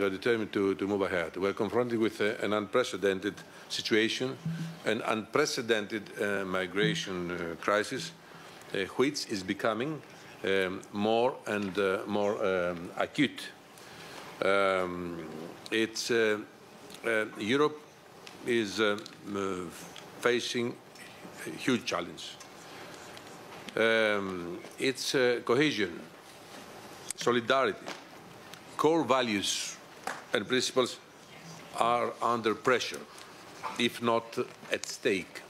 are determined to move ahead. We're confronted with an unprecedented situation, an unprecedented migration crisis, which is becoming more and more acute. Europe is facing a huge challenge. Its cohesion, solidarity, core values and principles are under pressure, if not at stake.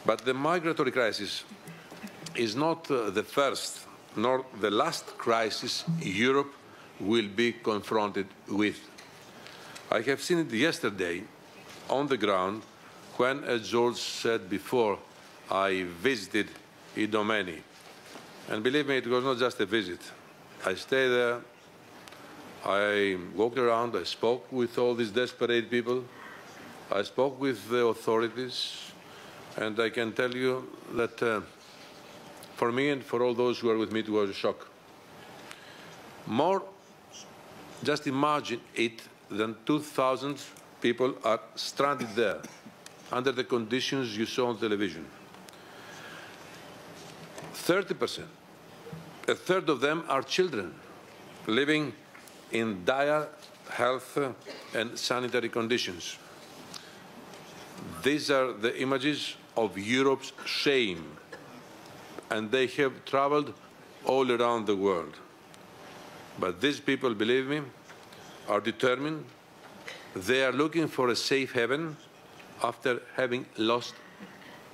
But the migratory crisis is not the first nor the last crisis Europe will be confronted with. I have seen it yesterday on the ground when, as George said before, I visited Idomeni. And believe me, it was not just a visit. I stayed there, I walked around, I spoke with all these desperate people, I spoke with the authorities, and I can tell you that for me and for all those who are with me, it was a shock. More, just imagine it, than 2,000 people are stranded there under the conditions you saw on television. 30%, a third of them are children living in dire health and sanitary conditions. These are the images of Europe's shame, and they have traveled all around the world. But these people, believe me, are determined. They are looking for a safe haven after having lost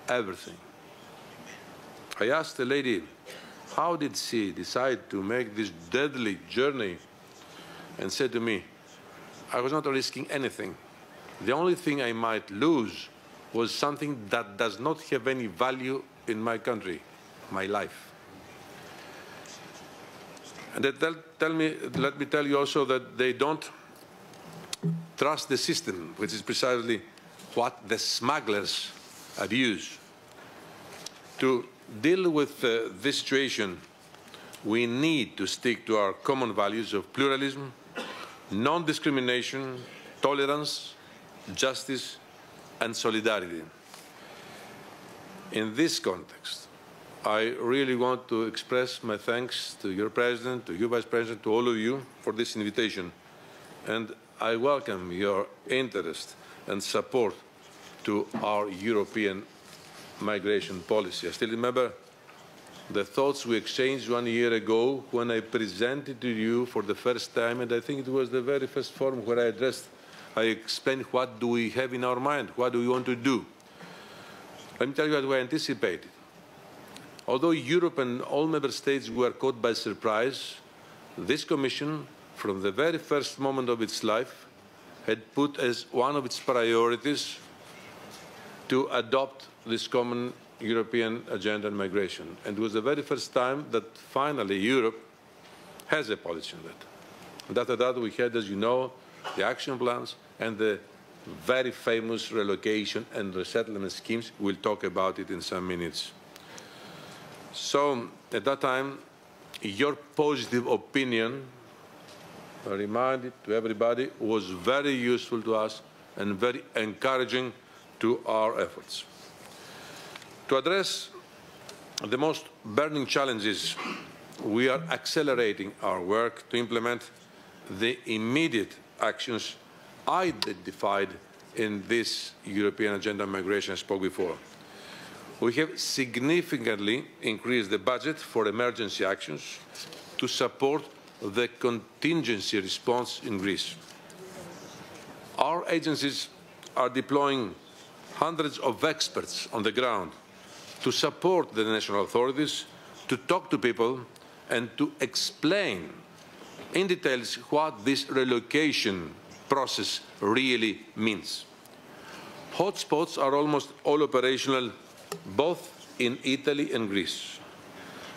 everything. I asked the lady, how did she decide to make this deadly journey? And said to me, I was not risking anything. The only thing I might lose was something that does not have any value in my country, my life. And let me tell you also that they don't trust the system, which is precisely what the smugglers abuse. To deal with this situation, we need to stick to our common values of pluralism, non-discrimination, tolerance, justice, and solidarity. In this context, I really want to express my thanks to your President, to you, Vice President, to all of you for this invitation. And I welcome your interest and support to our European migration policy. I still remember the thoughts we exchanged 1 year ago when I presented to you for the first time, and I think it was the very first forum where I explained what do we have in our mind, what do we want to do. Let me tell you what we anticipated. Although Europe and all member states were caught by surprise, this Commission, from the very first moment of its life, had put as one of its priorities to adopt this common European agenda on migration. And it was the very first time that finally Europe has a policy on that. And after that we had, as you know, the action plans and the very famous relocation and resettlement schemes. We'll talk about it in some minutes. So at that time, your positive opinion, I remind it to everybody, was very useful to us and very encouraging to our efforts. To address the most burning challenges, we are accelerating our work to implement the immediate actions identified in this European agenda on migration I spoke before. We have significantly increased the budget for emergency actions to support the contingency response in Greece. Our agencies are deploying hundreds of experts on the ground to support the national authorities, to talk to people, and to explain in detail what this relocation process really means. Hotspots are almost all operational, both in Italy and Greece.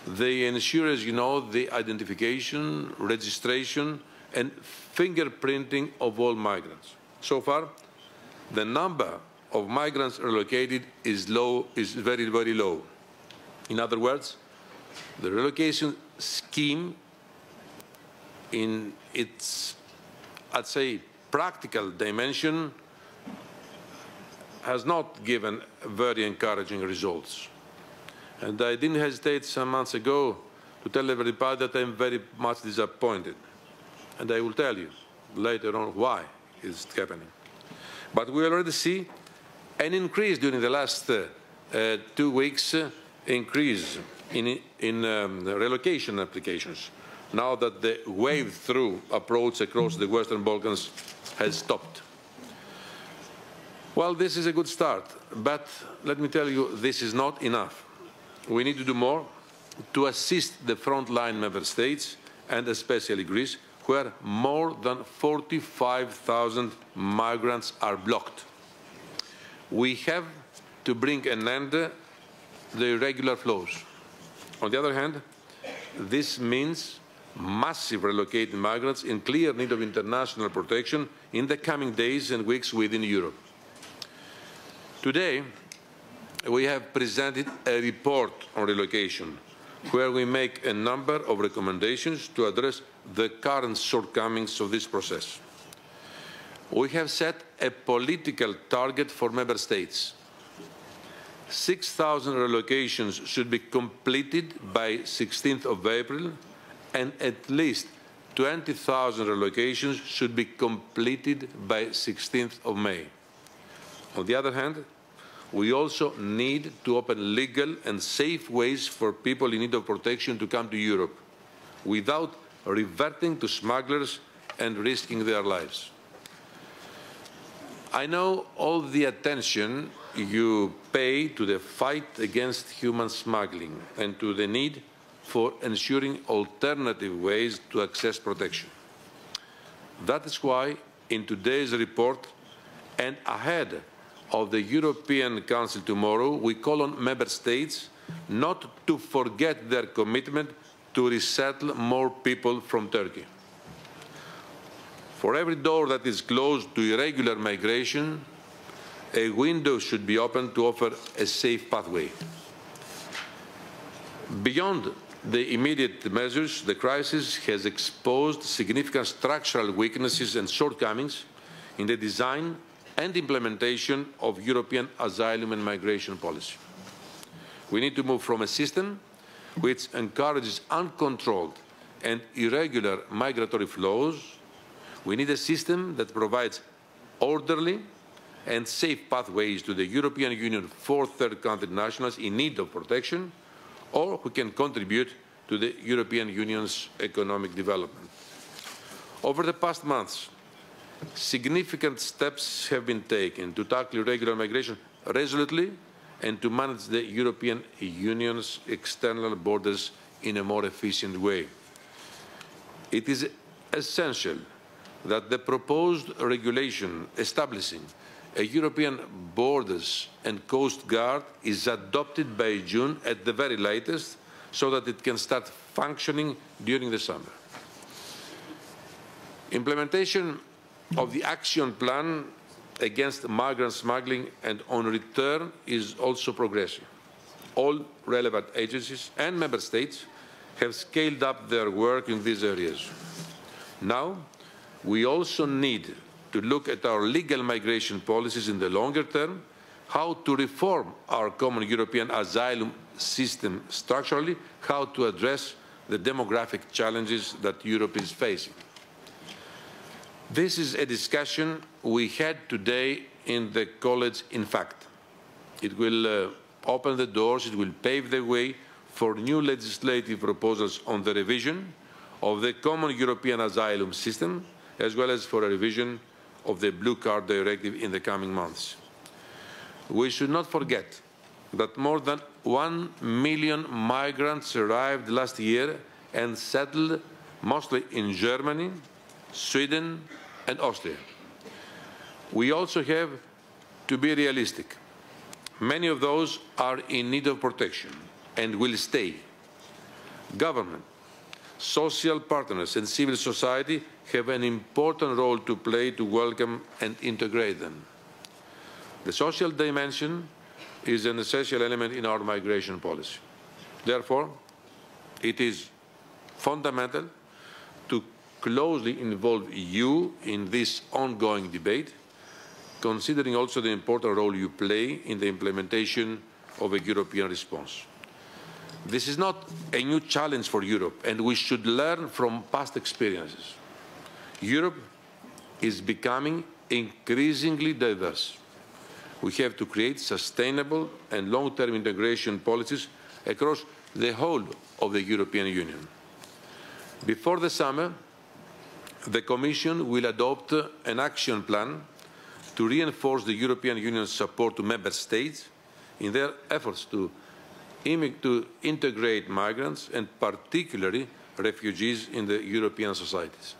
They ensure, as you know, the identification, registration, and fingerprinting of all migrants. So far, the number of migrants relocated is very, very low. In other words, the relocation scheme in its I'd say, practical dimension has not given very encouraging results. And I didn't hesitate some months ago to tell everybody that I'm very much disappointed. And I will tell you later on why it's happening. But we already see an increase during the last 2 weeks, increase in relocation applications, now that the wave-through approach across the Western Balkans has stopped. Well, this is a good start, but let me tell you, this is not enough. We need to do more to assist the frontline member states, and especially Greece, where more than 45,000 migrants are blocked. We have to bring an end to the irregular flows. On the other hand, this means massive relocated migrants in clear need of international protection in the coming days and weeks within Europe. Today, we have presented a report on relocation, where we make a number of recommendations to address the current shortcomings of this process. We have set a political target for member states. 6,000 relocations should be completed by 16th of April, and at least 20,000 relocations should be completed by 16th of May. On the other hand, we also need to open legal and safe ways for people in need of protection to come to Europe, without reverting to smugglers and risking their lives. I know all the attention you pay to the fight against human smuggling and to the need for ensuring alternative ways to access protection. That is why, in today's report and ahead of the European Council tomorrow, we call on member states not to forget their commitment to resettle more people from Turkey. For every door that is closed to irregular migration, a window should be opened to offer a safe pathway. Beyond the immediate measures, the crisis has exposed significant structural weaknesses and shortcomings in the design and implementation of European asylum and migration policy. We need to move from a system which encourages uncontrolled and irregular migratory flows. We need a system that provides orderly and safe pathways to the European Union for third country nationals in need of protection, or who can contribute to the European Union's economic development. Over the past months, significant steps have been taken to tackle irregular migration resolutely and to manage the European Union's external borders in a more efficient way. It is essential that the proposed regulation establishing a European Borders and Coast Guard is adopted by June at the very latest, so that it can start functioning during the summer. Implementation of the action plan against migrant smuggling and on return is also progressing. All relevant agencies and member states have scaled up their work in these areas. Now, we also need to look at our legal migration policies in the longer term, how to reform our common European asylum system structurally, how to address the demographic challenges that Europe is facing. This is a discussion we had today in the College, in fact. It will open the doors, it will pave the way for new legislative proposals on the revision of the common European asylum system, as well as for a revision of the Blue Card Directive in the coming months. We should not forget that more than 1 million migrants arrived last year and settled mostly in Germany, Sweden and Austria. We also have to be realistic. Many of those are in need of protection and will stay. Government, social partners and civil society have an important role to play to welcome and integrate them. The social dimension is an essential element in our migration policy. Therefore, it is fundamental to closely involve you in this ongoing debate, considering also the important role you play in the implementation of a European response. This is not a new challenge for Europe, and we should learn from past experiences. Europe is becoming increasingly diverse. We have to create sustainable and long-term integration policies across the whole of the European Union. Before the summer, the Commission will adopt an action plan to reinforce the European Union's support to Member States in their efforts to integrate migrants and particularly refugees in the European societies.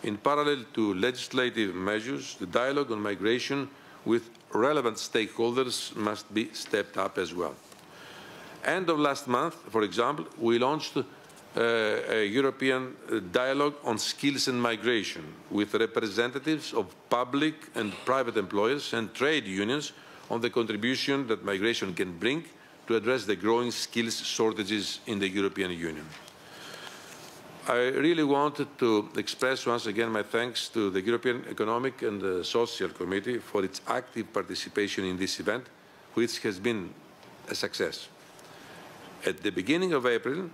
In parallel to legislative measures, the dialogue on migration with relevant stakeholders must be stepped up as well. End of last month, for example, we launched a European dialogue on skills and migration with representatives of public and private employers and trade unions on the contribution that migration can bring to address the growing skills shortages in the European Union. I really wanted to express once again my thanks to the European Economic and Social Committee for its active participation in this event, which has been a success. At the beginning of April,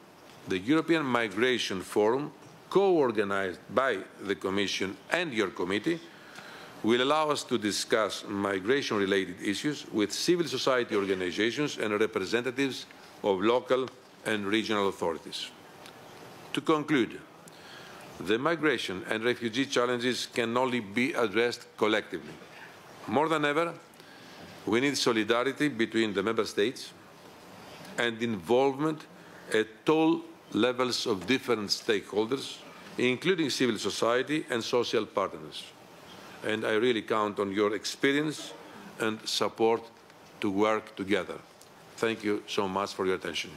the European Migration Forum, co-organized by the Commission and your committee, will allow us to discuss migration-related issues with civil society organizations and representatives of local and regional authorities. To conclude, the migration and refugee challenges can only be addressed collectively. More than ever, we need solidarity between the Member States and involvement at all levels of different stakeholders, including civil society and social partners. And I really count on your experience and support to work together. Thank you so much for your attention.